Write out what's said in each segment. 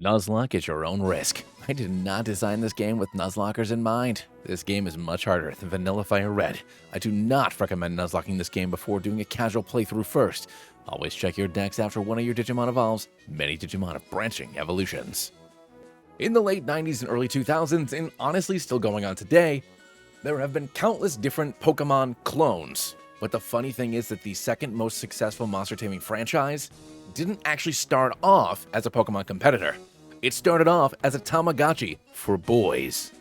Nuzlocke at your own risk. I did not design this game with Nuzlockers in mind. This game is much harder than vanilla Fire Red. I do not recommend Nuzlocking this game before doing a casual playthrough first. Always check your decks after one of your Digimon evolves. Many Digimon have branching evolutions. In the late 90s and early 2000s, and honestly still going on today, there have been countless different Pokemon clones. But the funny thing is that the second most successful monster taming franchise didn't actually start off as a Pokemon competitor. It started off as a Tamagotchi for boys.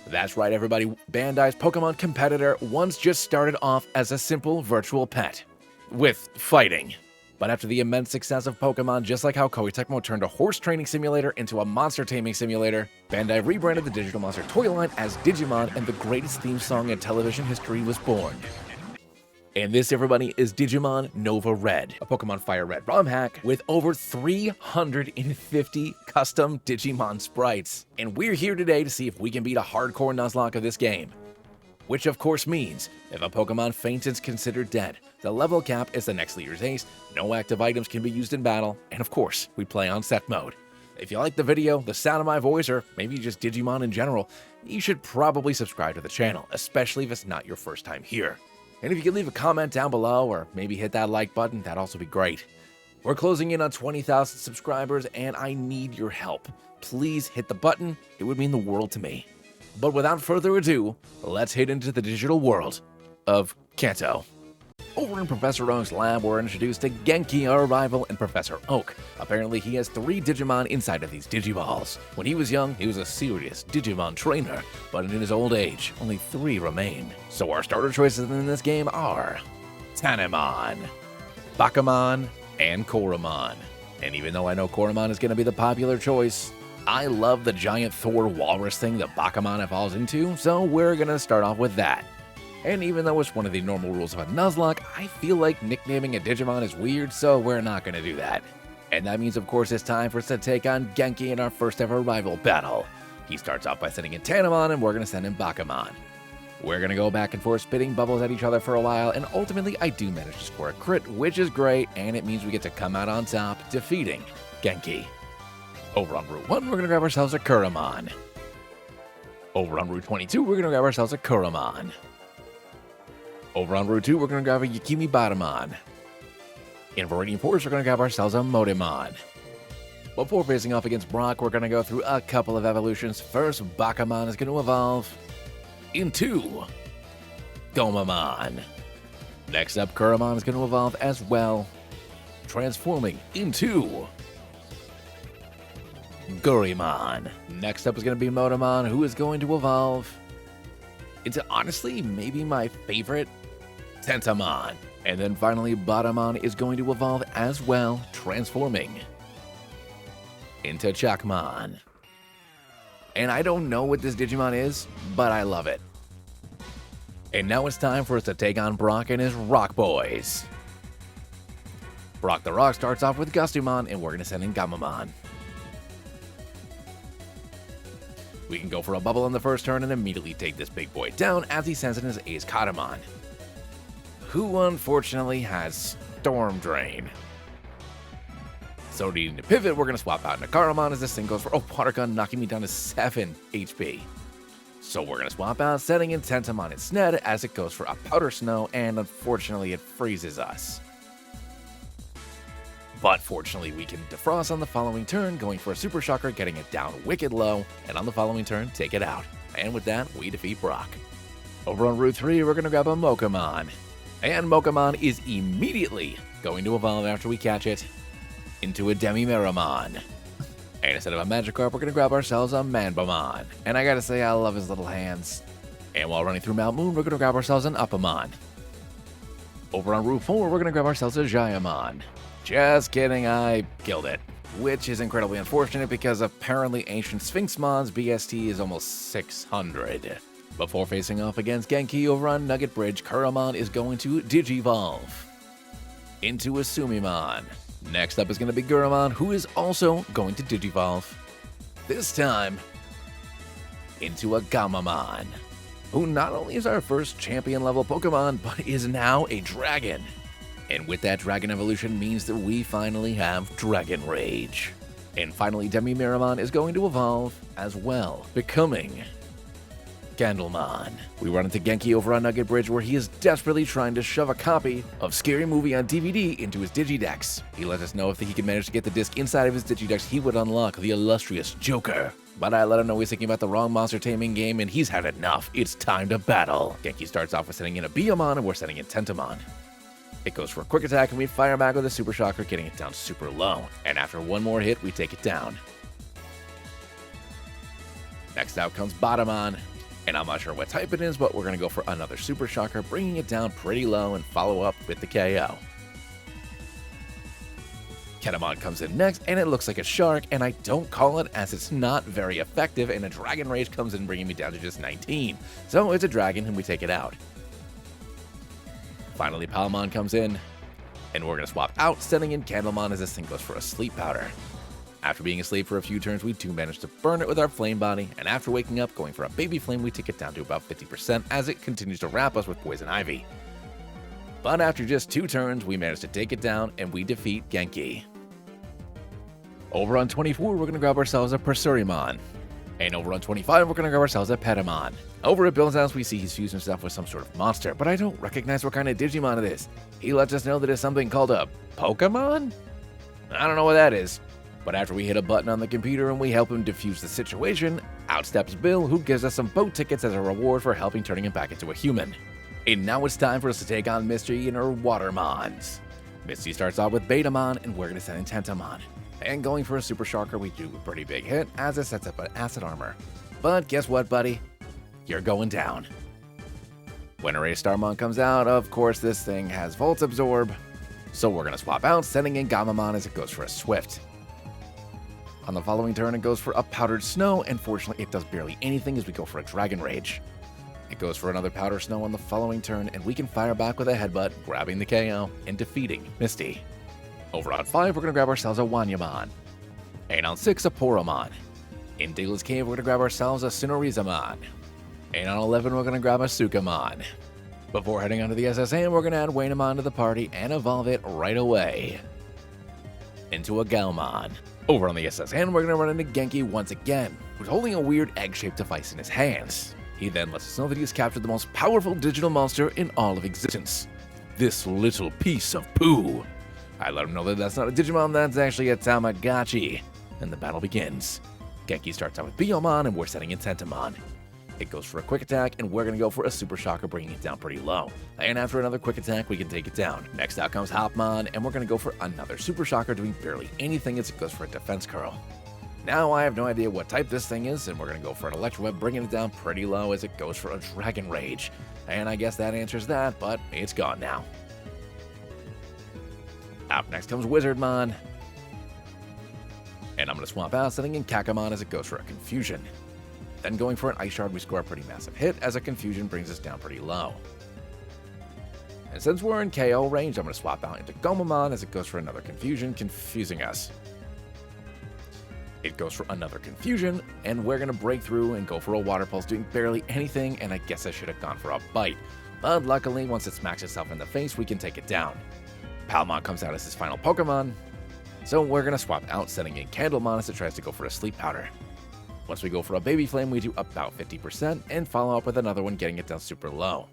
That's right, everybody. Bandai's Pokemon competitor once just started off as a simple virtual pet with fighting. But after the immense success of Pokemon, just like how Koei Tecmo turned a horse training simulator into a monster taming simulator, Bandai rebranded the digital monster toy line as Digimon, and the greatest theme song in television history was born. And this, everybody, is Digimon Nova Red, a Pokemon Fire Red ROM hack with over 350 custom Digimon sprites. And we're here today to see if we can beat a hardcore Nuzlocke of this game. Which of course means, if a Pokemon faints, it's considered dead. The level cap is the next leader's ace, no active items can be used in battle, and of course, we play on set mode. If you like the video, the sound of my voice, or maybe just Digimon in general, you should probably subscribe to the channel, especially if it's not your first time here. And if you could leave a comment down below, or maybe hit that like button, that'd also be great. We're closing in on 20,000 subscribers, and I need your help. Please hit the button, it would mean the world to me. But without further ado, let's head into the digital world of Kanto. Over in Professor Oak's lab, we're introduced to Genki, our rival, and Professor Oak. Apparently, he has 3 Digimon inside of these Digiballs. When he was young, he was a serious Digimon trainer, but in his old age, only 3 remain. So our starter choices in this game are Tanemon, Bakumon, and Koromon. And even though I know Koromon is going to be the popular choice, I love the giant Thor walrus thing that Bakumon evolves into, so we're going to start off with that. And even though it's one of the normal rules of a Nuzlocke, I feel like nicknaming a Digimon is weird, so we're not going to do that. And that means, of course, it's time for us to take on Genki in our first ever rival battle. He starts off by sending in Tanemon, and we're going to send in Bakumon. We're going to go back and forth spitting bubbles at each other for a while, and ultimately I do manage to score a crit, which is great, and it means we get to come out on top, defeating Genki. Over on Route 1, we're going to grab ourselves a Kuromon. Over on Route 22, we're going to grab ourselves a Kuromon. Over on Route 2, we're going to grab a Yakimi Batamon. In Viridian Forest, we're going to grab ourselves a Modemon. Before facing off against Brock, we're going to go through a couple of evolutions. First, Bakumon is going to evolve into Gomamon. Next up, Kuromon is going to evolve as well, transforming into Gurimon. Next up is going to be Modemon, who is going to evolve into, honestly, maybe my favorite, Tentamon. And then finally, Batamon is going to evolve as well, transforming into Chakmon. And I don't know what this Digimon is, but I love it. And now it's time for us to take on Brock and his Rock Boys. Brock the Rock starts off with Gustumon, and we're going to send in Gamamon. We can go for a bubble on the first turn and immediately take this big boy down as he sends in his ace Katamon, who unfortunately has Storm Drain. So needing to pivot, we're going to swap out Nakaramon as this thing goes for Water Gun, knocking me down to 7 HP. So we're going to swap out, setting in Tentamon instead as it goes for a Powder Snow, and unfortunately it freezes us. But fortunately, we can defrost on the following turn, going for a Super Shocker, getting it down wicked low, and on the following turn, take it out. And with that, we defeat Brock. Over on Route 3, we're going to grab a Mokamon. And Mokamon is immediately going to evolve after we catch it into a Demi-Meramon. And instead of a Magikarp, we're going to grab ourselves a Manbamon. And I gotta say, I love his little hands. And while running through Mount Moon, we're going to grab ourselves an Upamon. Over on Route 4, we're going to grab ourselves a Jayamon. Just kidding, I killed it. Which is incredibly unfortunate because apparently Ancient Sphinxmon's BST is almost 600. Before facing off against Genki over on Nugget Bridge, Kuromon is going to Digivolve into a Sumimon. Next up is going to be Gurimon, who is also going to Digivolve, this time into a Gamamon, who not only is our first champion level Pokemon, but is now a dragon. And with that dragon evolution means that we finally have Dragon Rage. And finally, Demi-Miramon is going to evolve as well, becoming Candlemon. We run into Genki over on Nugget Bridge where he is desperately trying to shove a copy of Scary Movie on DVD into his Digidex. He let us know if he could manage to get the disc inside of his Digidex, he would unlock the illustrious Joker. But I let him know he's thinking about the wrong monster taming game and he's had enough. It's time to battle. Genki starts off with sending in a Biyomon and we're sending in Tentomon. It goes for a quick attack and we fire back with a Super Shocker, getting it down super low. And after one more hit, we take it down. Next out comes Batamon. And I'm not sure what type it is, but we're going to go for another Super Shocker, bringing it down pretty low and follow up with the KO. Ketamon comes in next, and it looks like a shark, and I don't call it as it's not very effective, and a Dragon Rage comes in bringing me down to just 19. So it's a dragon, and we take it out. Finally, Palmon comes in, and we're going to swap out, sending in Candlemon as this thing goes for a Sleep Powder. After being asleep for a few turns, we do manage to burn it with our Flame Body, and after waking up, going for a Baby Flame, we take it down to about 50% as it continues to wrap us with Poison Ivy. But after just 2 turns, we manage to take it down, and we defeat Genki. Over on 24, we're going to grab ourselves a Pursurimon. And over on 25, we're going to grab ourselves a Petamon. Over at Bill's house, we see he's fused himself with some sort of monster, but I don't recognize what kind of Digimon it is. He lets us know that it's something called a Pokemon? I don't know what that is. But after we hit a button on the computer and we help him defuse the situation, out steps Bill, who gives us some boat tickets as a reward for helping turning him back into a human. And now it's time for us to take on Misty and her Watermons. Misty starts off with Betamon, and we're going to send in Tentomon. And going for a Super Shocker, we do a pretty big hit as it sets up an Acid Armor. But guess what, buddy? You're going down. When a Ray Starmon comes out, of course this thing has Volt Absorb, so we're going to swap out, sending in Gamamon as it goes for a Swift. On the following turn, it goes for a Powdered Snow, and fortunately it does barely anything as we go for a Dragon Rage. It goes for another Powder Snow on the following turn, and we can fire back with a Headbutt, grabbing the KO and defeating Misty. Over on 5, we're going to grab ourselves a Wanyamon. And on 6, a Poromon. In Dayla's Cave, we're going to grab ourselves a Sinorizamon. And on 11, we're going to grab a Sukamon. Before heading onto the SSN, we're going to add Wainamon to the party and evolve it right away into a Galmon. Over on the SSN, we're going to run into Genki once again, who's holding a weird egg-shaped device in his hands. He then lets us know that he has captured the most powerful digital monster in all of existence. This little piece of poo. I let him know that that's not a Digimon, that's actually a Tamagotchi. And the battle begins. Genki starts out with Biyomon, and we're setting in Tentomon. It goes for a quick attack, and we're going to go for a Super Shocker, bringing it down pretty low. And after another quick attack, we can take it down. Next out comes Hopmon, and we're going to go for another Super Shocker, doing barely anything as it goes for a Defense Curl. Now I have no idea what type this thing is, and we're going to go for an Electro Web, bringing it down pretty low as it goes for a Dragon Rage. And I guess that answers that, but it's gone now. Up next comes Wizardmon. And I'm going to swap out, setting in Kakamon as it goes for a Confusion. Then going for an Ice Shard, we score a pretty massive hit as a Confusion brings us down pretty low. And since we're in KO range, I'm going to swap out into Gomamon as it goes for another Confusion, confusing us. It goes for another Confusion, and we're going to break through and go for a Water Pulse, doing barely anything, and I guess I should have gone for a Bite. But luckily, once it smacks itself in the face, we can take it down. Palmon comes out as his final Pokemon, so we're going to swap out, setting in Candlemon as it tries to go for a Sleep Powder. Once we go for a Baby Flame, we do about 50%, and follow up with another one, getting it down super low.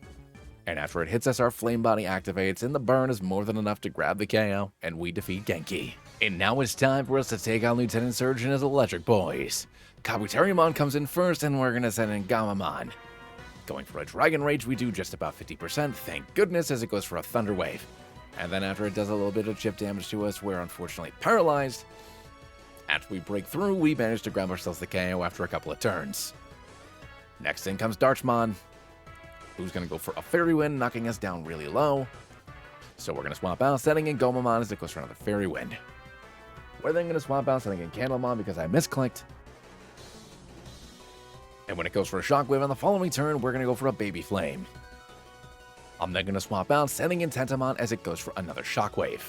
And after it hits us, our Flame Body activates, and the burn is more than enough to grab the KO, and we defeat Genki. And now it's time for us to take on Lieutenant Surge and his Electric Boys. Kabuterimon comes in first, and we're going to send in Gamamon. Going for a Dragon Rage, we do just about 50%, thank goodness, as it goes for a Thunder Wave. And then after it does a little bit of chip damage to us, we're unfortunately paralyzed. After we break through, we manage to grab ourselves the KO after a couple of turns. Next in comes Darchmon, who's going to go for a Fairy Wind, knocking us down really low. So we're going to swap out, setting in Gomamon as it goes for another Fairy Wind. We're then going to swap out, setting in Candlemon because I misclicked. And when it goes for a Shockwave on the following turn, we're going to go for a Baby Flame. I'm then going to swap out, sending in Tentomon as it goes for another Shockwave.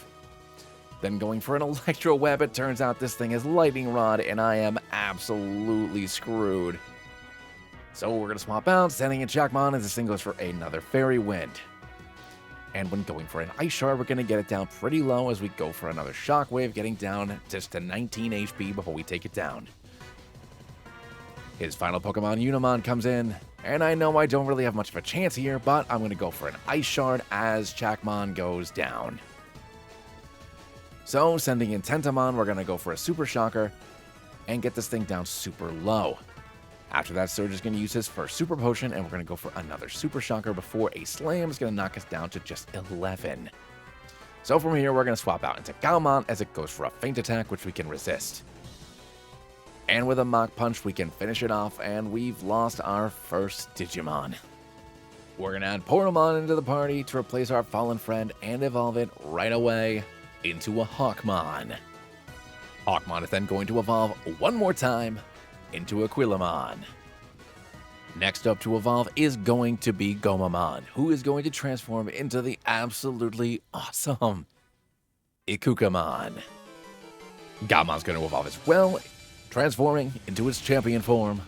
Then going for an Electro Web, it turns out this thing is Lightning Rod, and I am absolutely screwed. So we're going to swap out, sending in Jackmon as this thing goes for another Fairy Wind. and when going for an Ice Shard, we're going to get it down pretty low as we go for another Shockwave, getting down just to 19 HP before we take it down. His final Pokemon, Unimon, comes in, and I know I don't really have much of a chance here, but I'm going to go for an Ice Shard as Chakmon goes down. So, sending in Tentamon, we're going to go for a Super Shocker and get this thing down super low. After that, Surge is going to use his first Super Potion, and we're going to go for another Super Shocker before a Slam is going to knock us down to just 11. So from here, we're going to swap out into Galmon as it goes for a Feint Attack, which we can resist. And with a Mach Punch, we can finish it off, and we've lost our first Digimon. We're going to add Poromon into the party to replace our fallen friend and evolve it right away into a Hawkmon. Hawkmon is then going to evolve one more time into Aquilamon. Next up to evolve is going to be Gomamon, who is going to transform into the absolutely awesome Ikukamon. Gamon's going to evolve as well, transforming into its champion form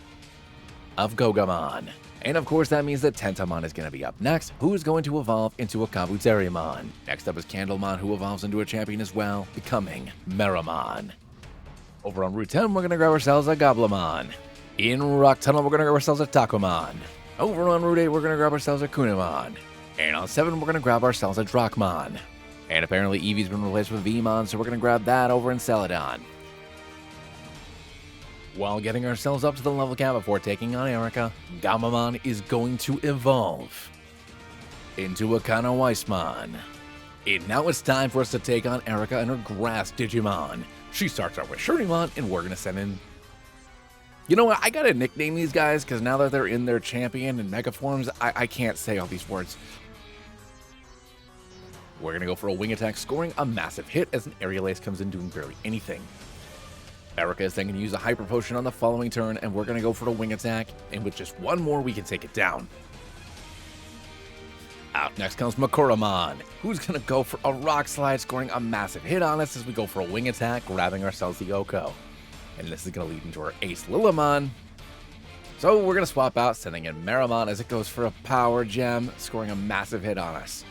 of Gogamon. And of course that means that Tentamon is going to be up next, who is going to evolve into a Kabuterimon. Next up is Candlemon, who evolves into a champion as well, becoming Meramon. Over on Route 10, we're going to grab ourselves a Goblimon. In Rock Tunnel, we're going to grab ourselves a Takomon. Over on Route 8, we're going to grab ourselves a Kunimon. And on 7, we're going to grab ourselves a Drachmon. And apparently Eevee's been replaced with Vmon, so we're going to grab that over in Celadon. While getting ourselves up to the level cap before taking on Erica, Gamamon is going to evolve into a Kanaweismon. And now it's time for us to take on Erica and her Grass Digimon. She starts out with Shurimon, and we're going to send in... You know what? I got to nickname these guys, because now that they're in their champion and mega forms, I can't say all these words. We're going to go for a Wing Attack, scoring a massive hit as an Aerial Ace comes in doing barely anything. Erica is then going to use a Hyper Potion on the following turn, and we're going to go for a Wing Attack, and with just one more, we can take it down. Out next comes Makuramon, who's going to go for a Rock Slide, scoring a massive hit on us as we go for a Wing Attack, grabbing ourselves the Oko. And this is going to lead into our Ace Lilimon. So we're going to swap out, sending in Meramon as it goes for a Power Gem, scoring a massive hit on us.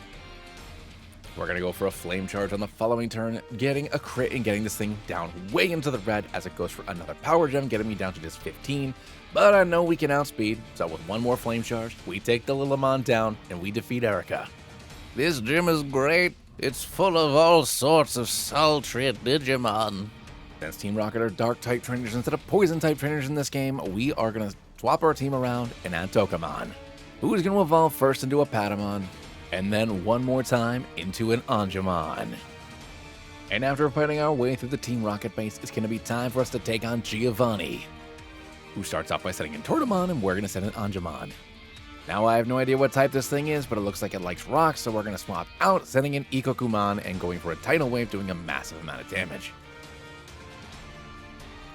We're going to go for a Flame Charge on the following turn, getting a crit and getting this thing down way into the red as it goes for another Power Gem, getting me down to just 15. But I know we can outspeed, so with one more Flame Charge, we take the Lilimon down and we defeat Erica. This gym is great. It's full of all sorts of sultry Digimon. Since Team Rocket are Dark-type trainers instead of Poison-type trainers in this game, we are going to swap our team around and add Tokamon, who is going to evolve first into a Patamon, and then one more time into an Angemon. And after fighting our way through the Team Rocket base, it's going to be time for us to take on Giovanni, who starts off by sending in Tortamon, and we're going to send in Angemon. Now I have no idea what type this thing is, but it looks like it likes rocks, so we're going to swap out, sending in Ikokumon and going for a Tidal Wave, doing a massive amount of damage.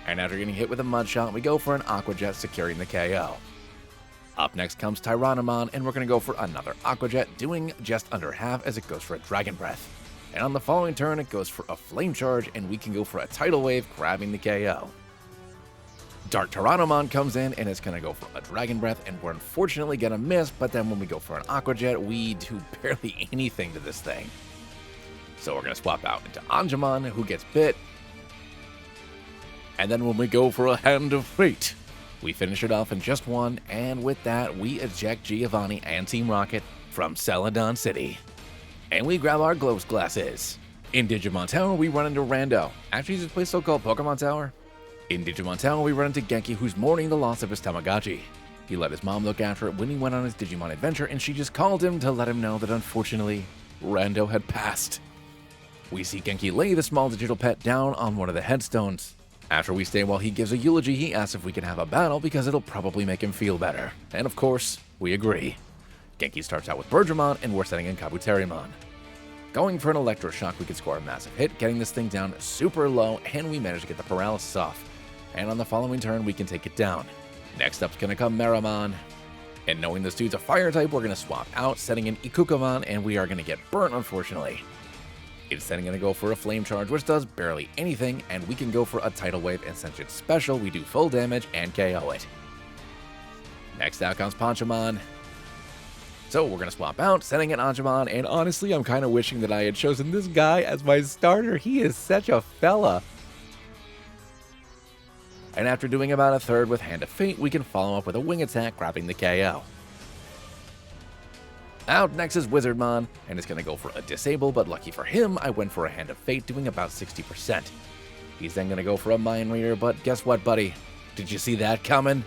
And after getting hit with a Mud Shot, we go for an Aqua Jet, securing the KO. Up next comes Tyrannomon, and we're going to go for another Aqua Jet, doing just under half as it goes for a Dragon Breath. And on the following turn, it goes for a Flame Charge, and we can go for a Tidal Wave, grabbing the KO. Dark Tyrannomon comes in, and it's going to go for a Dragon Breath, and we're unfortunately going to miss, but then when we go for an Aqua Jet, we do barely anything to this thing. So we're going to swap out into Angemon, who gets bit. And then when we go for a Hand of Fate, we finish it off in just one, and with that, we eject Giovanni and Team Rocket from Celadon City. And we grab our Glow Glasses. In Digimon Tower, we run into Rando. Actually, this place still called Pokemon Tower. In Digimon Tower, we run into Genki, who's mourning the loss of his Tamagotchi. He let his mom look after it when he went on his Digimon adventure, and she just called him to let him know that unfortunately, Rando had passed. We see Genki lay the small digital pet down on one of the headstones. After we stay while he gives a eulogy, he asks if we can have a battle because it'll probably make him feel better. And of course, we agree. Genki starts out with Bergermon, and we're setting in Kabuterimon. Going for an Electroshock, we can score a massive hit, getting this thing down super low, and we manage to get the paralysis off. And on the following turn, we can take it down. Next up's gonna come Meramon. And knowing this dude's a fire type, we're gonna swap out, setting in Ikukamon, and we are gonna get burnt, unfortunately. It's then going to go for a Flame Charge, which does barely anything, and we can go for a Tidal Wave, and since it's special, we do full damage and KO it. Next out comes Panchamon. So we're going to swap out, sending in Anjumon, and honestly, I'm kind of wishing that I had chosen this guy as my starter. He is such a fella. And after doing about a third with Hand of Fate, we can follow up with a wing attack, grabbing the KO. Out next is Wizardmon, and it's going to go for a disable, but lucky for him, I went for a Hand of Fate, doing about 60%. He's then going to go for a Mind Reader, but guess what, buddy? Did you see that coming?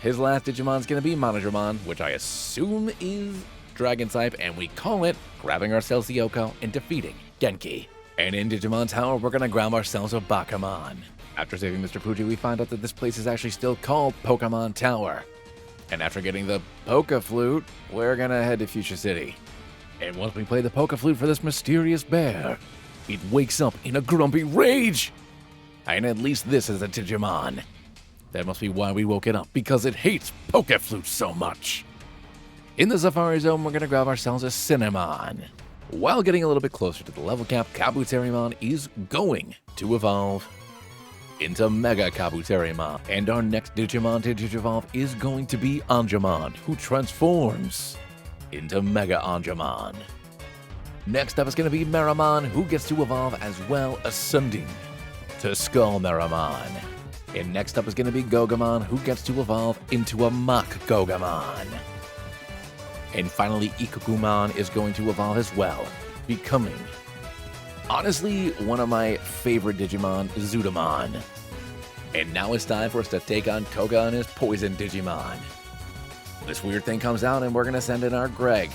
His last Digimon's going to be Monodramon, which I assume is Dragon type, and we call it grabbing ourselves the Yoko and defeating Genki. And in Digimon Tower, we're going to grab ourselves a Bakamon. After saving Mr. Fuji, we find out that this place is actually still called Pokemon Tower. And after getting the Poke Flute, we're going to head to Fuchsia City. And once we play the Poke Flute for this mysterious bear, it wakes up in a grumpy rage. And at least this is a Digimon. That must be why we woke it up, because it hates Poke Flutes so much. In the Safari Zone, we're going to grab ourselves a Cinnamon. While getting a little bit closer to the level cap, Kabuterimon is going to evolve into Mega Kabuterimon. And our next Digimon to Digivolve is going to be Anjumon, who transforms into Mega Anjumon. Next up is going to be Meramon, who gets to evolve as well, ascending to Skull Meramon. And next up is going to be Gogamon, who gets to evolve into a Mach Gogamon. And finally, Ikugumon is going to evolve as well, becoming, honestly, one of my favorite Digimon, Zudomon. And now it's time for us to take on Koga and his Poison Digimon. This weird thing comes out, and we're going to send in our Greg.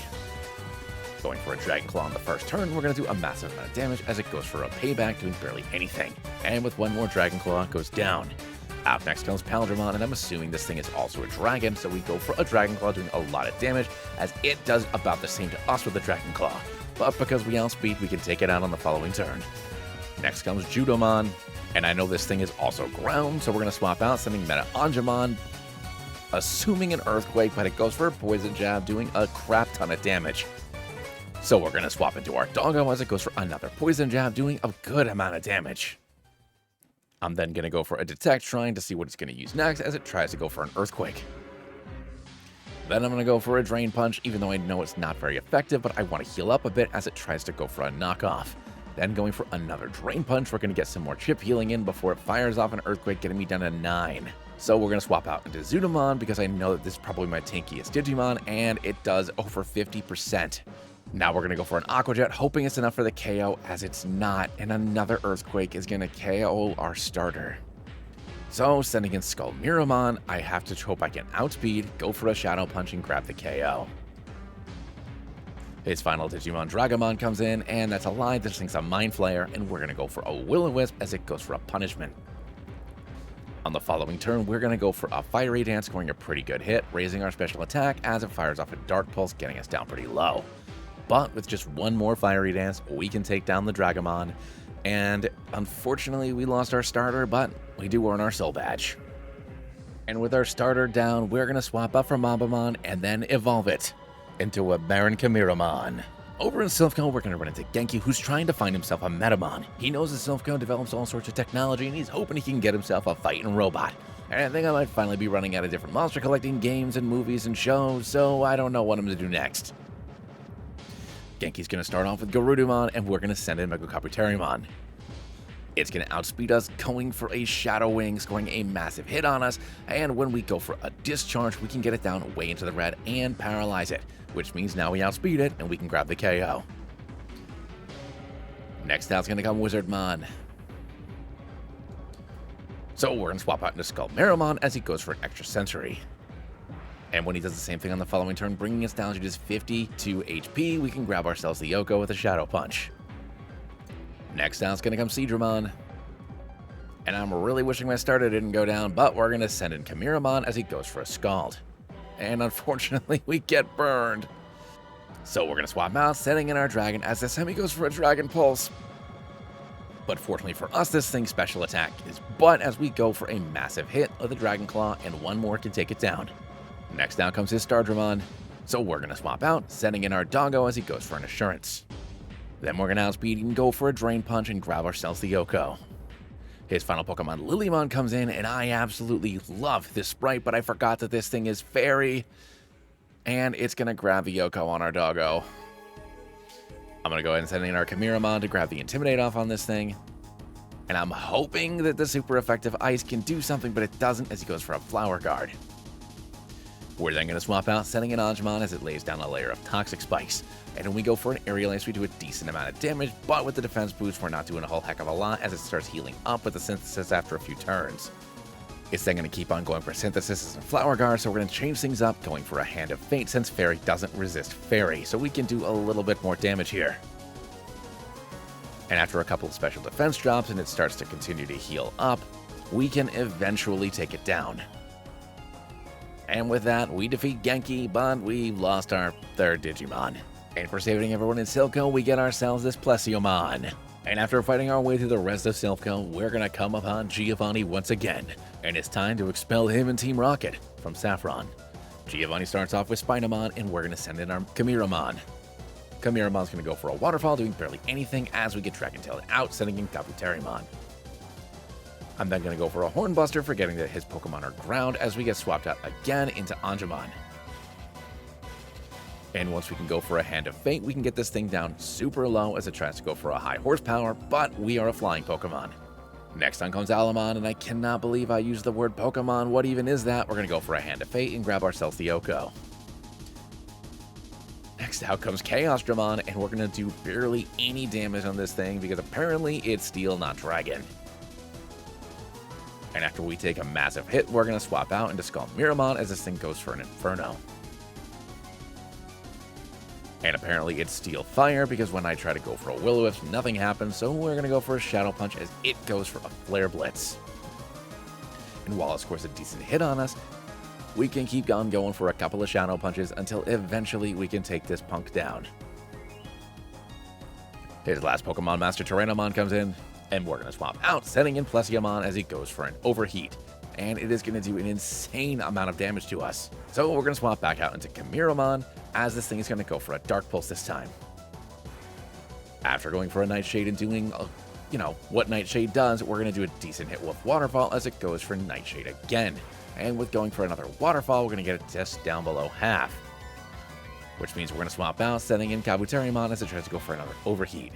Going for a Dragon Claw on the first turn, we're going to do a massive amount of damage as it goes for a payback, doing barely anything. And with one more Dragon Claw, it goes down. Out next comes Paladramon, and I'm assuming this thing is also a dragon, so we go for a Dragon Claw, doing a lot of damage, as it does about the same to us with the Dragon Claw. But because we outspeed, we can take it out on the following turn. Next comes Judomon, and I know this thing is also ground, so we're going to swap out, sending Meta Anjumon, assuming an Earthquake, but it goes for a Poison Jab, doing a crap ton of damage. So we're going to swap into our Doggo as it goes for another Poison Jab, doing a good amount of damage. I'm then going to go for a Detect, trying to see what it's going to use next as it tries to go for an Earthquake. Then I'm going to go for a Drain Punch, even though I know it's not very effective, but I want to heal up a bit as it tries to go for a Knockoff. Then going for another Drain Punch, we're going to get some more chip healing in before it fires off an Earthquake, getting me down to 9. So we're going to swap out into Zudomon, because I know that this is probably my tankiest Digimon, and it does over 50%. Now we're going to go for an Aqua Jet, hoping it's enough for the KO, as it's not, and another Earthquake is going to KO our starter. So, sending in Skull Miramon, I have to hope I can outspeed, go for a Shadow Punch, and grab the KO. His final Digimon Dragomon comes in, and that's a lie. This thing's a Mind Flayer, and we're going to go for a Will-O-Wisp as it goes for a punishment. On the following turn, we're going to go for a Fiery Dance, scoring a pretty good hit, raising our special attack as it fires off a Dark Pulse, getting us down pretty low. But with just one more Fiery Dance, we can take down the Dragomon. And unfortunately, we lost our starter, but we do earn our Soul Badge. And with our starter down, we're going to swap up from Mambamon and then evolve it into a Baron Kamiramon. Over in Silph Co, we're going to run into Genki, who's trying to find himself a Metamon. He knows that Silph Co develops all sorts of technology, and he's hoping he can get himself a fighting robot. And I think I might finally be running out of different monster collecting games and movies and shows, so I don't know what I'm going to do next. Genki's going to start off with Garudumon, and we're going to send in Mega Kabuterimon. It's going to outspeed us, going for a Shadow Wing, scoring a massive hit on us, and when we go for a Discharge, we can get it down way into the red and paralyze it, which means now we outspeed it, and we can grab the KO. Next out's going to come Wizardmon. So we're going to swap out into Skull Miramon as he goes for an extra sensory. And when he does the same thing on the following turn, bringing us down to just 52 HP, we can grab ourselves the Yoko with a Shadow Punch. Next down is going to come Seadramon. And I'm really wishing my starter didn't go down, but we're going to send in Kamiramon as he goes for a Scald. And unfortunately, we get burned. So we're going to swap out, sending in our Dragon as the Semi goes for a Dragon Pulse. But fortunately for us, this thing's special attack is but as we go for a massive hit of the Dragon Claw, and one more can take it down. Next down comes his Stardramon, so we're going to swap out, sending in our Doggo as he goes for an Assurance. Then we're going to outspeed and go for a Drain Punch and grab ourselves the Yoko. His final Pokemon, Lilymon, comes in, and I absolutely love this sprite, but I forgot that this thing is fairy. and it's going to grab the Yoko on our doggo. I'm going to go ahead and send in our Kamiramon to grab the Intimidate off on this thing. And I'm hoping that the super effective ice can do something, but it doesn't as he goes for a Flower Guard. We're then going to swap out, sending in Anjumon as it lays down a layer of Toxic Spikes. And when we go for an Aerial Ace, we do a decent amount of damage, but with the defense boost, we're not doing a whole heck of a lot as it starts healing up with the Synthesis after a few turns. It's then going to keep on going for Synthesis and Flower Guard, so we're going to change things up, going for a Hand of Fate since Fairy doesn't resist Fairy, so we can do a little bit more damage here. And after a couple of special defense drops and it starts to continue to heal up, we can eventually take it down. And with that, we defeat Genki, but we lost our third Digimon. And for saving everyone in Silph Co, we get ourselves this Plesiomon. And after fighting our way through the rest of Silph Co, we're gonna come upon Giovanni once again. And it's time to expel him and Team Rocket from Saffron. Giovanni starts off with Spinomon, and we're gonna send in our Kamiramon. Kamiramon's gonna go for a Waterfall, doing barely anything as we get Dragon Tailed out, sending in Kabuterimon. I'm then going to go for a Hornbuster, forgetting that his Pokemon are ground as we get swapped out again into Anjumon. And once we can go for a Hand of Fate, we can get this thing down super low as it tries to go for a high horsepower, but we are a flying Pokemon. Next on comes Alamon, and I cannot believe I used the word Pokemon. What even is that? We're going to go for a Hand of Fate and grab ourselves the Yoko. Next out comes Chaosdramon, and we're going to do barely any damage on this thing because apparently it's Steel, not Dragon. And after we take a massive hit, we're going to swap out into Skullmiramon as this thing goes for an Inferno. And apparently it's Steel Fire because when I try to go for a Will-O-Wisp, nothing happens, so we're going to go for a Shadow Punch as it goes for a Flare Blitz. And while it scores a decent hit on us, we can keep on going for a couple of Shadow Punches until eventually we can take this punk down. His last Pokemon Master Tyrannomon comes in, and we're going to swap out, sending in Plesiomon as he goes for an Overheat. And it is going to do an insane amount of damage to us. So we're going to swap back out into Kamiramon, as this thing is going to go for a Dark Pulse this time. After going for a Nightshade and doing, what Nightshade does, we're going to do a decent hit with Waterfall as it goes for Nightshade again. And with going for another Waterfall, we're going to get it just down below half. Which means we're going to swap out, sending in Kabuterimon as it tries to go for another Overheat.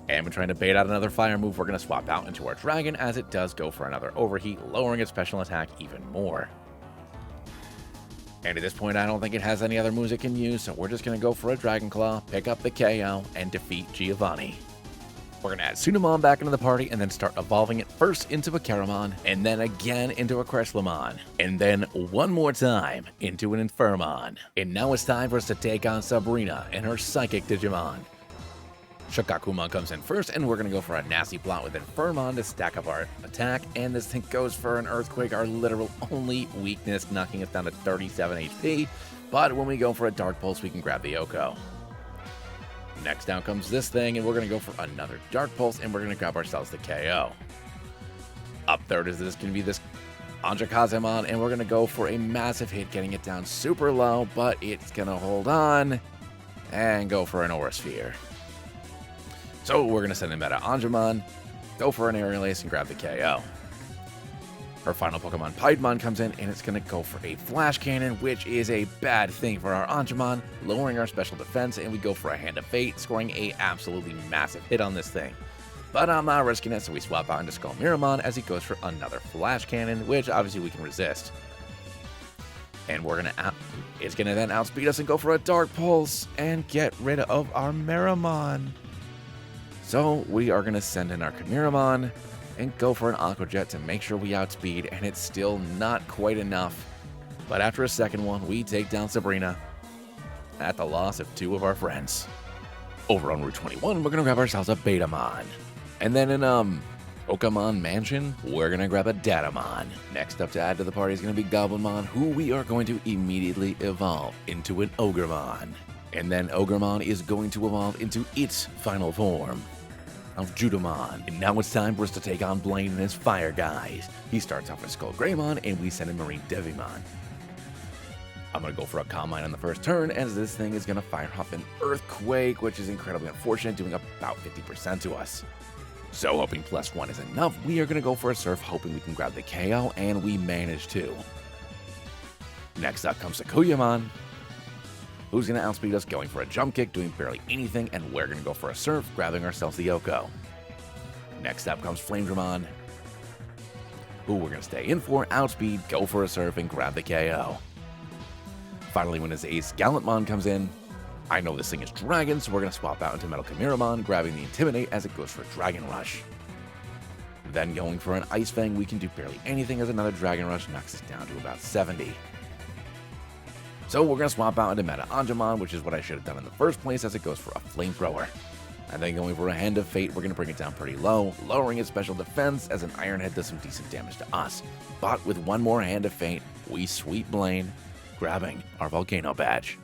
And we're trying to bait out another fire move, we're going to swap out into our Dragon as it does go for another Overheat, lowering its special attack even more. And at this point, I don't think it has any other moves it can use, so we're just going to go for a Dragon Claw, pick up the KO, and defeat Giovanni. We're going to add Sunamon back into the party and then start evolving it first into a Caramon, and then again into a Creshlamon, and then one more time into an Infermon. And now it's time for us to take on Sabrina and her Psychic Digimon. Shikakumon comes in first, and we're going to go for a nasty plot with Infermon to stack up our attack, and this thing goes for an Earthquake, our literal only weakness, knocking us down to 37 HP, but when we go for a Dark Pulse, we can grab the Yoko. Next down comes this thing, and we're going to go for another Dark Pulse, and we're going to grab ourselves the KO. Up third is this going to be this Anjakazemon, and we're going to go for a massive hit, getting it down super low, but it's going to hold on and go for an Aura Sphere. So we're going to send in Meta Anjumon, go for an Aerial Ace, and grab the KO. Our final Pokemon, Piedmon, comes in, and it's going to go for a Flash Cannon, which is a bad thing for our Anjumon, lowering our special defense, and we go for a Hand of Fate, scoring a absolutely massive hit on this thing. But I'm not risking it, so we swap out into Skullmiramon as he goes for another Flash Cannon, which obviously we can resist. And it's going to then outspeed us and go for a Dark Pulse and get rid of our Miramon. So we are going to send in our Kamiramon and go for an Aqua Jet to make sure we outspeed, and it's still not quite enough. But after a second one, we take down Sabrina at the loss of two of our friends. Over on Route 21, we're going to grab ourselves a Betamon. And then in Pokemon Mansion, we're going to grab a Datamon. Next up to add to the party is going to be Goblinmon, who we are going to immediately evolve into an Ogremon. And then Ogremon is going to evolve into its final form of Judamon. And now it's time for us to take on Blaine and his fire guys. He starts off with Skull Greymon, and we send in Marine Devimon. I'm going to go for a Calm Mind on the first turn, as this thing is going to fire off an Earthquake, which is incredibly unfortunate, doing about 50% to us. So hoping +1 is enough, we are going to go for a Surf, hoping we can grab the KO, and we manage to. Next up comes Sakuyamon, who's going to outspeed us, going for a jump kick, doing barely anything, and we're going to go for a surf, grabbing ourselves the Yoko. Next up comes Flamedramon, who we're going to stay in for, outspeed, go for a surf, and grab the KO. Finally, when his ace Gallantmon comes in, I know this thing is Dragon, so we're going to swap out into Metal Chimera-mon, grabbing the Intimidate as it goes for Dragon Rush. Then going for an Ice Fang, we can do barely anything as another Dragon Rush knocks us down to about 70. So we're going to swap out into Meta Angemon, which is what I should have done in the first place, as it goes for a Flamethrower. And then going for a Hand of Fate, we're going to bring it down pretty low, lowering its special defense as an Iron Head does some decent damage to us. But with one more Hand of Fate, we sweep Blaine, grabbing our Volcano Badge.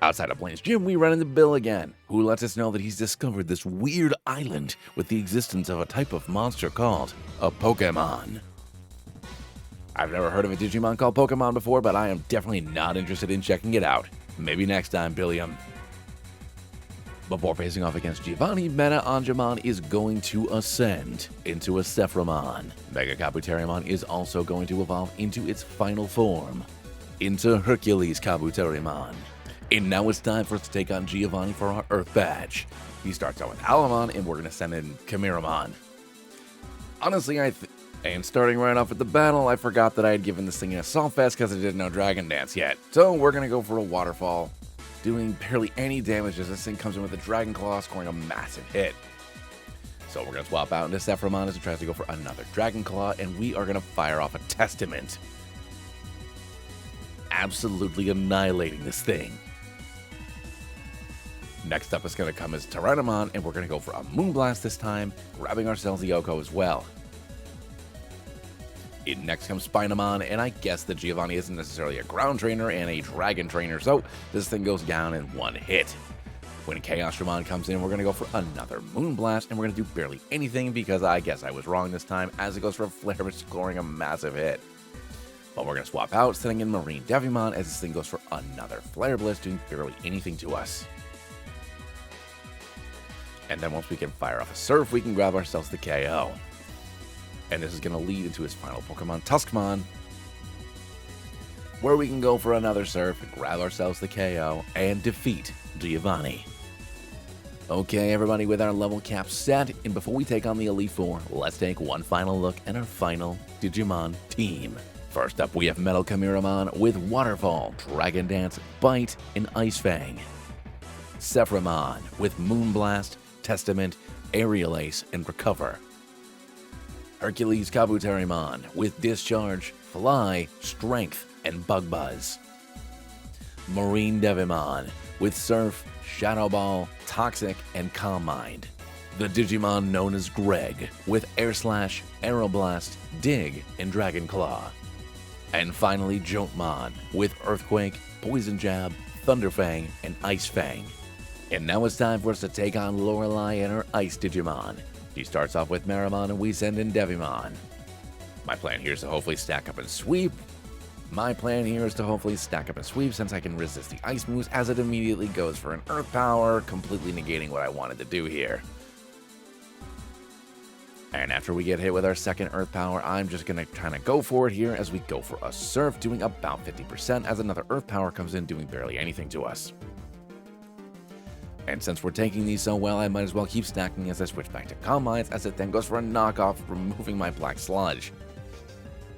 Outside of Blaine's gym, we run into Bill again, who lets us know that he's discovered this weird island with the existence of a type of monster called a Pokemon. I've never heard of a Digimon called Pokemon before, but I am definitely not interested in checking it out. Maybe next time, Billiam. Before facing off against Giovanni, Meta Angemon is going to ascend into a Sephramon. Mega Kabuterimon is also going to evolve into its final form, into Hercules Kabuterimon. And now it's time for us to take on Giovanni for our Earth Badge. He starts out with Alamon, and we're going to send in Chimera-mon. Honestly, and starting right off with the battle, I forgot that I had given this thing an Assault Vest because I didn't know Dragon Dance yet. So we're going to go for a Waterfall, doing barely any damage as this thing comes in with a Dragon Claw, scoring a massive hit. So we're going to swap out into Sephramon as it tries to go for another Dragon Claw, and we are going to fire off a Testament. Absolutely annihilating this thing. Next up is going to come as Tyrannomon, and we're going to go for a Moonblast this time, grabbing ourselves the Yoko as well. In next comes Spinamon, and I guess that Giovanni isn't necessarily a ground trainer and a dragon trainer, so this thing goes down in one hit. When Chaosdramon comes in, we're going to go for another Moonblast, and we're going to do barely anything because I guess I was wrong this time, as it goes for a Flare, but scoring a massive hit. But we're going to swap out, sending in Marine Devimon as this thing goes for another Flare Blitz, doing barely anything to us. And then once we can fire off a Surf, we can grab ourselves the KO. And this is going to lead into his final Pokemon, Tuskmon, where we can go for another Surf, grab ourselves the KO, and defeat Giovanni. Okay, everybody, with our level cap set, and before we take on the Elite Four, let's take one final look at our final Digimon team. First up, we have Metal Chimera-mon with Waterfall, Dragon Dance, Bite, and Ice Fang. Sephramon with Moonblast, Testament, Aerial Ace, and Recover. Hercules Kabuterimon with Discharge, Fly, Strength, and Bug Buzz. Marine Devimon with Surf, Shadow Ball, Toxic, and Calm Mind. The Digimon known as Greg with Air Slash, Aeroblast, Dig, and Dragon Claw. And finally Joltmon with Earthquake, Poison Jab, Thunderfang, and Ice Fang. And now it's time for us to take on Lorelei and her Ice Digimon. She starts off with Meramon and we send in Devimon. My plan here is to hopefully stack up and sweep. Since I can resist the Ice moves as it immediately goes for an Earth Power, completely negating what I wanted to do here. And after we get hit with our second Earth Power, I'm just going to kind of go for it here as we go for a Surf, doing about 50% as another Earth Power comes in, doing barely anything to us. And since we're taking these so well, I might as well keep stacking as I switch back to Calm Minds, as it then goes for a knockoff, removing my Black Sludge.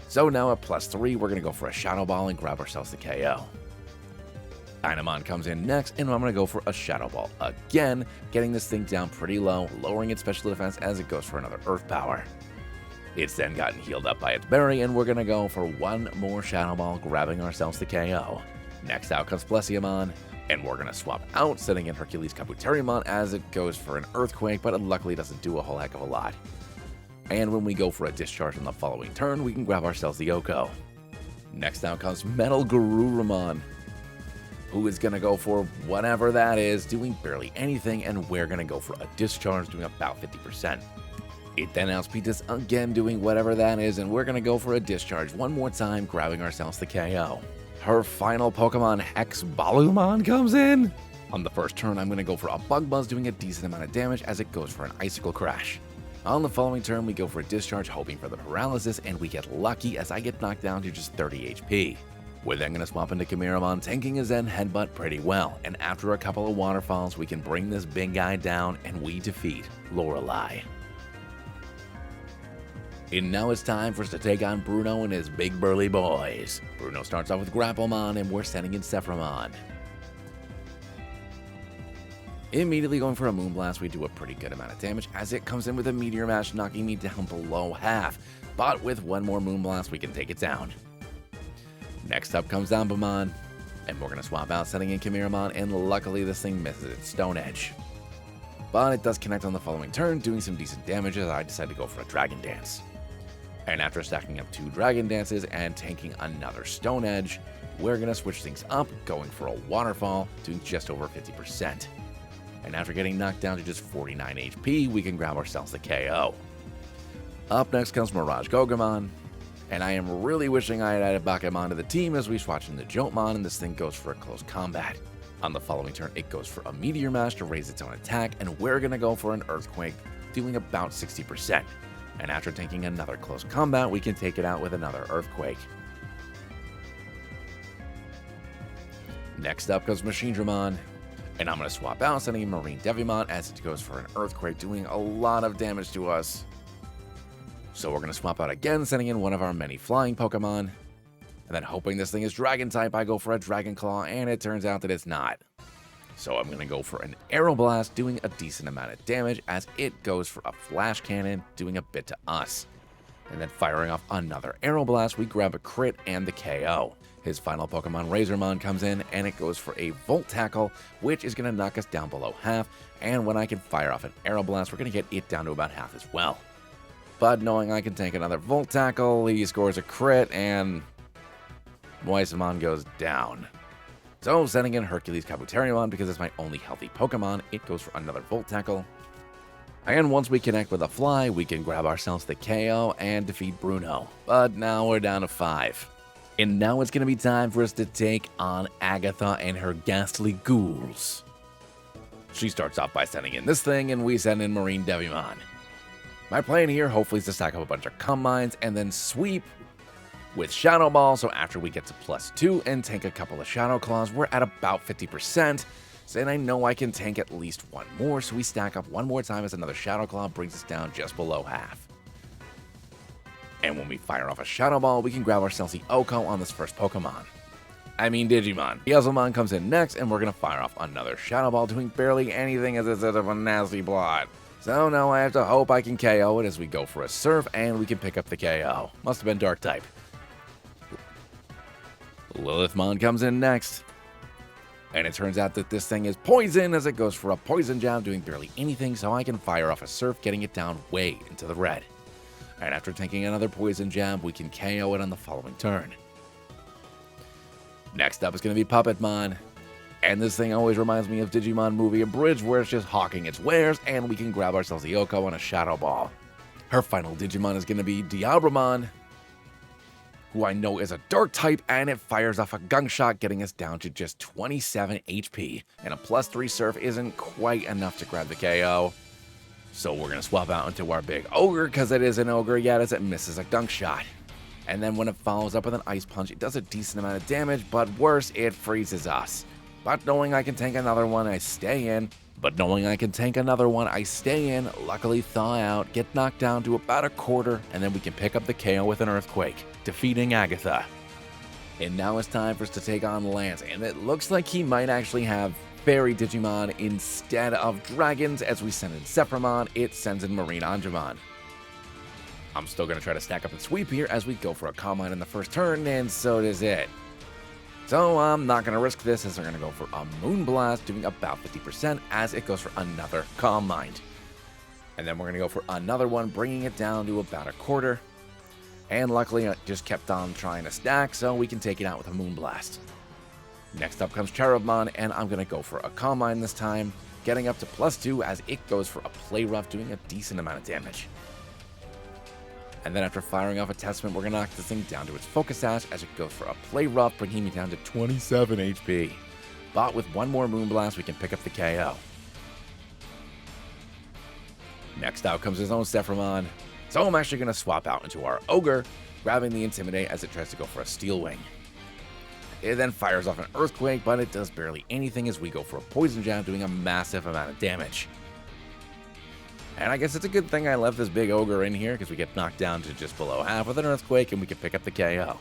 So now at +3, we're going to go for a Shadow Ball and grab ourselves the KO. Dynamon comes in next, and I'm going to go for a Shadow Ball again, getting this thing down pretty low, lowering its special defense as it goes for another Earth Power. It's then gotten healed up by its berry, and we're going to go for one more Shadow Ball, grabbing ourselves the KO. Next out comes Plesiomon, and we're going to swap out, setting in Hercules Kabuterimon as it goes for an Earthquake, but it luckily doesn't do a whole heck of a lot. And when we go for a Discharge on the following turn, we can grab ourselves the Yoko. Next out comes Metal Garurumon, who is going to go for whatever that is, doing barely anything, and we're going to go for a Discharge, doing about 50%. It then outspeeds us again, doing whatever that is, and we're going to go for a Discharge one more time, grabbing ourselves the KO. Her final Pokemon, Hexbalumon, comes in. On the first turn, I'm going to go for a Bug Buzz, doing a decent amount of damage as it goes for an Icicle Crash. On the following turn, we go for a Discharge, hoping for the Paralysis, and we get lucky as I get knocked down to just 30 HP. We're then going to swap into Kamiramon, tanking his Zen Headbutt pretty well, and after a couple of waterfalls, we can bring this big guy down and we defeat Lorelei. And now it's time for us to take on Bruno and his big burly boys. Bruno starts off with Grapplemon, and we're sending in Sephiroth. Immediately going for a Moonblast, we do a pretty good amount of damage as it comes in with a Meteor Mash, knocking me down below half. But with one more Moonblast, we can take it down. Next up comes Ambamon, and we're going to swap out, setting in Kamiramon, and luckily this thing misses its Stone Edge. But it does connect on the following turn, doing some decent damage as I decide to go for a Dragon Dance. And after stacking up 2 Dragon Dances and tanking another Stone Edge, we're going to switch things up, going for a Waterfall, doing just over 50%. And after getting knocked down to just 49 HP, we can grab ourselves the KO. Up next comes Mirage Gogamon, and I am really wishing I had added Bakuman to the team as we swatch in the Joltmon, and this thing goes for a close combat. On the following turn, it goes for a Meteor Mash to raise its own attack, and we're going to go for an Earthquake, doing about 60%. And after taking another close combat, we can take it out with another Earthquake. Next up goes Machine Dramon, and I'm going to swap out, sending in Marine Devimon as it goes for an Earthquake, doing a lot of damage to us. So we're going to swap out again, sending in one of our many flying Pokemon. And then hoping this thing is Dragon type, I go for a Dragon Claw, and it turns out that it's not. So I'm going to go for an Aeroblast, doing a decent amount of damage as it goes for a Flash Cannon, doing a bit to us. And then firing off another Aeroblast, we grab a crit and the KO. His final Pokemon, Razormon, comes in, and it goes for a Volt Tackle, which is going to knock us down below half. And when I can fire off an Aeroblast, we're going to get it down to about half as well. But knowing I can take another Volt Tackle, he scores a crit, and Moisamon goes down. So sending in Hercules Kabuterimon, because it's my only healthy Pokemon, it goes for another Volt Tackle. And once we connect with a Fly, we can grab ourselves the KO and defeat Bruno. But now we're down to 5. And now it's going to be time for us to take on Agatha and her ghastly ghouls. She starts off by sending in this thing, and we send in Marine Devimon. My plan here hopefully is to stack up a bunch of Combines and then sweep with Shadow Ball, so after we get to +2 and tank a couple of Shadow Claws, we're at about 50%, and I know I can tank at least one more, so we stack up one more time as another Shadow Claw brings us down just below half. And when we fire off a Shadow Ball, we can grab ourselves the Oko on this first Pokemon. I mean Digimon. Yezelmon comes in next, and we're going to fire off another Shadow Ball, doing barely anything as it's a nasty blot. So now I have to hope I can KO it as we go for a Surf, and we can pick up the KO. Must have been Dark type. Lilithmon comes in next. And it turns out that this thing is Poison as it goes for a Poison Jab, doing barely anything, so I can fire off a Surf, getting it down way into the red. And after taking another Poison Jab, we can KO it on the following turn. Next up is going to be Puppetmon. And this thing always reminds me of Digimon Movie Abridged, where it's just hawking its wares, and we can grab ourselves the Yoko on a Shadow Ball. Her final Digimon is going to be Diabramon, who I know is a Dark type, and it fires off a Gunk Shot, getting us down to just 27 HP. And a +3 Surf isn't quite enough to grab the KO. So we're going to swap out into our big Ogre, because it is an Ogre yet as it misses a Gunk Shot. And then when it follows up with an Ice Punch, it does a decent amount of damage, but worse, it freezes us. But knowing I can tank another one, I stay in. Luckily thaw out, get knocked down to about a quarter, and then we can pick up the KO with an Earthquake, defeating Agatha. And now it's time for us to take on Lance, and it looks like he might actually have Fairy Digimon instead of Dragons. As we send in Sephiroth, it sends in Marine Angemon. I'm still going to try to stack up and sweep here as we go for a Calm Mind in the first turn, and so does it. So I'm not going to risk this as they're going to go for a Moonblast, doing about 50% as it goes for another Calm Mind. And then we're going to go for another one, bringing it down to about a quarter. And luckily it just kept on trying to stack, so we can take it out with a Moonblast. Next up comes Cherubmon, and I'm going to go for a Calm Mind this time, getting up to +2 as it goes for a Play Rough, doing a decent amount of damage. And then after firing off a Testament, we're going to knock this thing down to its Focus Sash as it goes for a Play Rough, bringing me down to 27 HP. But with one more Moonblast, we can pick up the KO. Next out comes his own Sephiroth. So I'm actually going to swap out into our Ogre, grabbing the Intimidate as it tries to go for a Steel Wing. It then fires off an Earthquake, but it does barely anything as we go for a Poison Jab, doing a massive amount of damage. And I guess it's a good thing I left this big ogre in here, because we get knocked down to just below half with an Earthquake, and we can pick up the KO.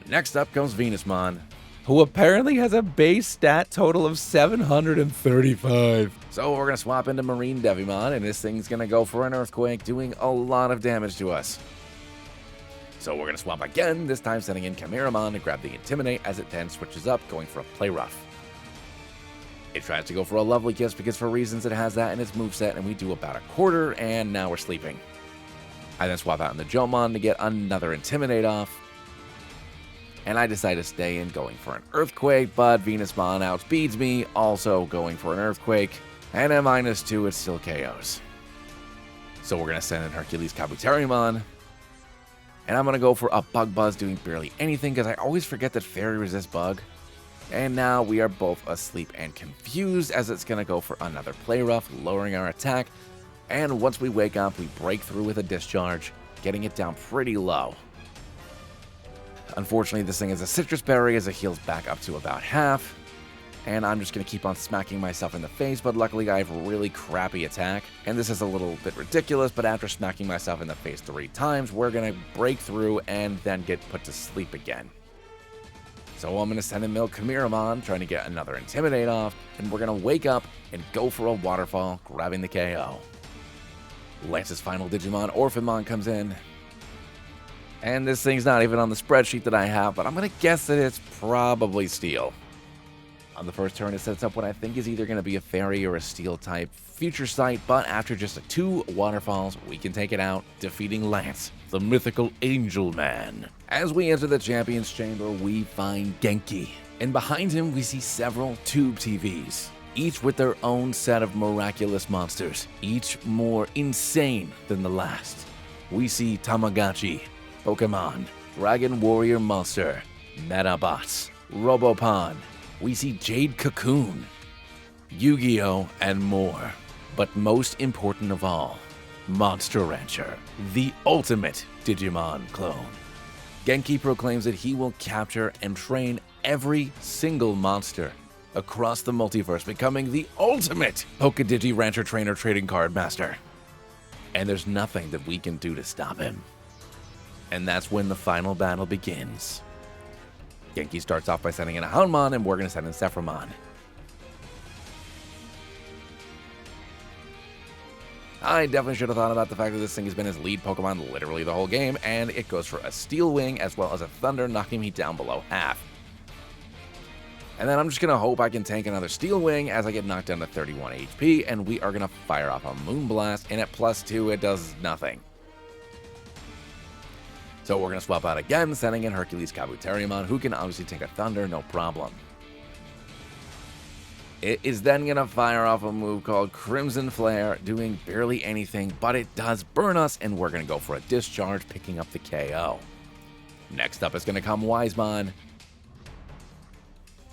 Next up comes Venusmon, who apparently has a base stat total of 735. So we're going to swap into Marine Devimon, and this thing's going to go for an Earthquake, doing a lot of damage to us. So we're going to swap again, this time sending in Chimera-mon to grab the Intimidate, as it then switches up, going for a Play Rough. It tries to go for a Lovely Kiss because for reasons it has that in its moveset, and we do about a quarter, and now we're sleeping. I then swap out in the Jomon to get another Intimidate off. And I decide to stay in, going for an Earthquake, but Venusmon outspeeds me, also going for an Earthquake. And at -2, it still KOs. So we're going to send in Hercules Kabuterimon. And I'm going to go for a Bug Buzz, doing barely anything, because I always forget that Fairy resists Bug. And now we are both asleep and confused, as it's going to go for another Play Rough, lowering our attack. And once we wake up, we break through with a Discharge, getting it down pretty low. Unfortunately, this thing is a Citrus Berry, as it heals back up to about half. And I'm just going to keep on smacking myself in the face, but luckily I have a really crappy attack. And this is a little bit ridiculous, but after smacking myself in the face 3 times, we're going to break through and then get put to sleep again. So I'm going to send in Milk Chimera-mon, trying to get another Intimidate off, and we're going to wake up and go for a Waterfall, grabbing the KO. Lance's final Digimon, Orphanmon, comes in. And this thing's not even on the spreadsheet that I have, but I'm going to guess that it's probably Steel. On the first turn, it sets up what I think is either going to be a Fairy or a Steel type Future Sight, but after just 2 Waterfalls, we can take it out, defeating Lance, the mythical Angel Man. As we enter the Champion's Chamber, we find Genki, and behind him we see several Tube TVs, each with their own set of miraculous monsters, each more insane than the last. We see Tamagotchi, Pokemon, Dragon Warrior Monster, Metabots, Robopon. We see Jade Cocoon, Yu-Gi-Oh, and more. But most important of all, Monster Rancher, the ultimate Digimon clone. Genki proclaims that he will capture and train every single monster across the multiverse, becoming the ultimate Pokedigi Rancher Trainer Trading Card Master. And there's nothing that we can do to stop him. And that's when the final battle begins. Genki starts off by sending in a Houndmon, and we're going to send in Sephramon. I definitely should have thought about the fact that this thing has been his lead Pokemon literally the whole game, and it goes for a Steel Wing as well as a Thunder, knocking me down below half. And then I'm just going to hope I can tank another Steel Wing as I get knocked down to 31 HP, and we are going to fire off a Moonblast, and at +2 it does nothing. So we're going to swap out again, sending in Hercules Kabuterimon, who can obviously take a Thunder, no problem. It is then going to fire off a move called Crimson Flare, doing barely anything, but it does burn us, and we're going to go for a Discharge, picking up the KO. Next up is going to come Wisemon,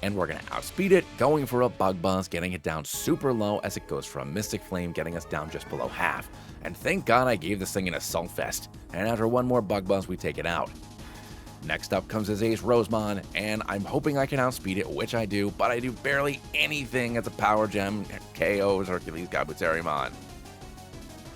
and we're going to outspeed it, going for a Bug Buzz, getting it down super low as it goes for a Mystic Flame, getting us down just below half. And thank God I gave this thing an Assault Vest, and after one more Bug Buzz, we take it out. Next up comes his Ace Rosemon, and I'm hoping I can outspeed it, which I do, but I do barely anything as a Power Gem KOs Hercules Kabuterimon.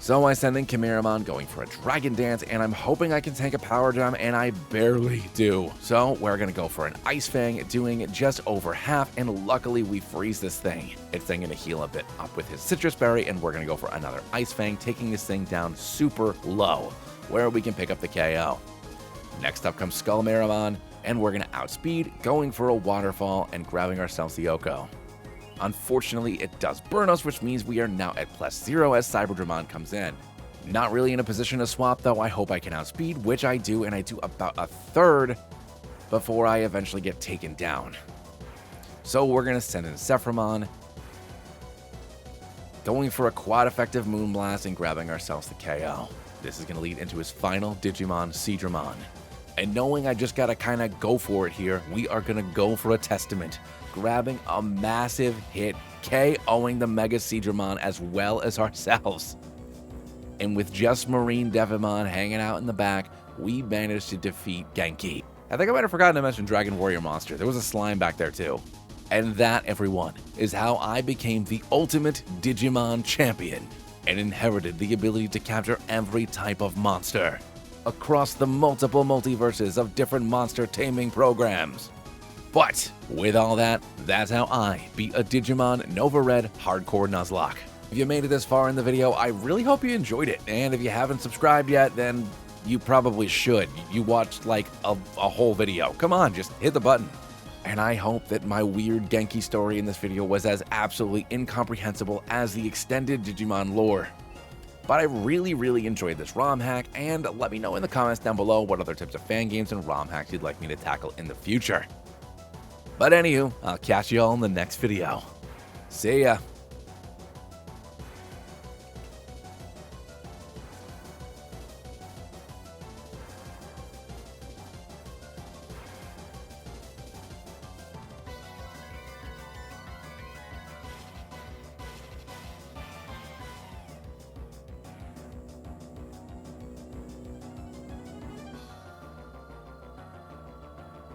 So I send in Chimera-mon, going for a Dragon Dance, and I'm hoping I can tank a Power Gem, and I barely do. So we're going to go for an Ice Fang, doing just over half, and luckily we freeze this thing. It's then going to heal a bit up with his Citrus Berry, and we're going to go for another Ice Fang, taking this thing down super low, where we can pick up the KO. Next up comes Skullmeramon, and we're going to outspeed, going for a Waterfall, and grabbing ourselves the Oko. Unfortunately, it does burn us, which means we are now at +0 as Cyberdramon comes in. Not really in a position to swap, though. I hope I can outspeed, which I do, and I do about a third before I eventually get taken down. So we're going to send in Sephramon, going for a quad-effective Moonblast and grabbing ourselves the KO. This is going to lead into his final Digimon, Seadramon. And knowing I just got to kind of go for it here, we are going to go for a Testament, grabbing a massive hit, KOing the Mega Seadramon as well as ourselves. And with just Marine Devimon hanging out in the back, we managed to defeat Genki. I think I might have forgotten to mention Dragon Warrior Monster. There was a slime back there too. And that, everyone, is how I became the ultimate Digimon champion and inherited the ability to capture every type of monster across the multiple multiverses of different monster taming programs. But with all that, that's how I beat a Digimon Nova Red hardcore Nuzlocke. If you made it this far in the video, I really hope you enjoyed it. And if you haven't subscribed yet, then you probably should. You watched like a whole video. Come on, just hit the button. And I hope that my weird Genki story in this video was as absolutely incomprehensible as the extended Digimon lore. But I really enjoyed this ROM hack, and let me know in the comments down below what other types of fan games and ROM hacks you'd like me to tackle in the future. But anywho, I'll catch you all in the next video. See ya!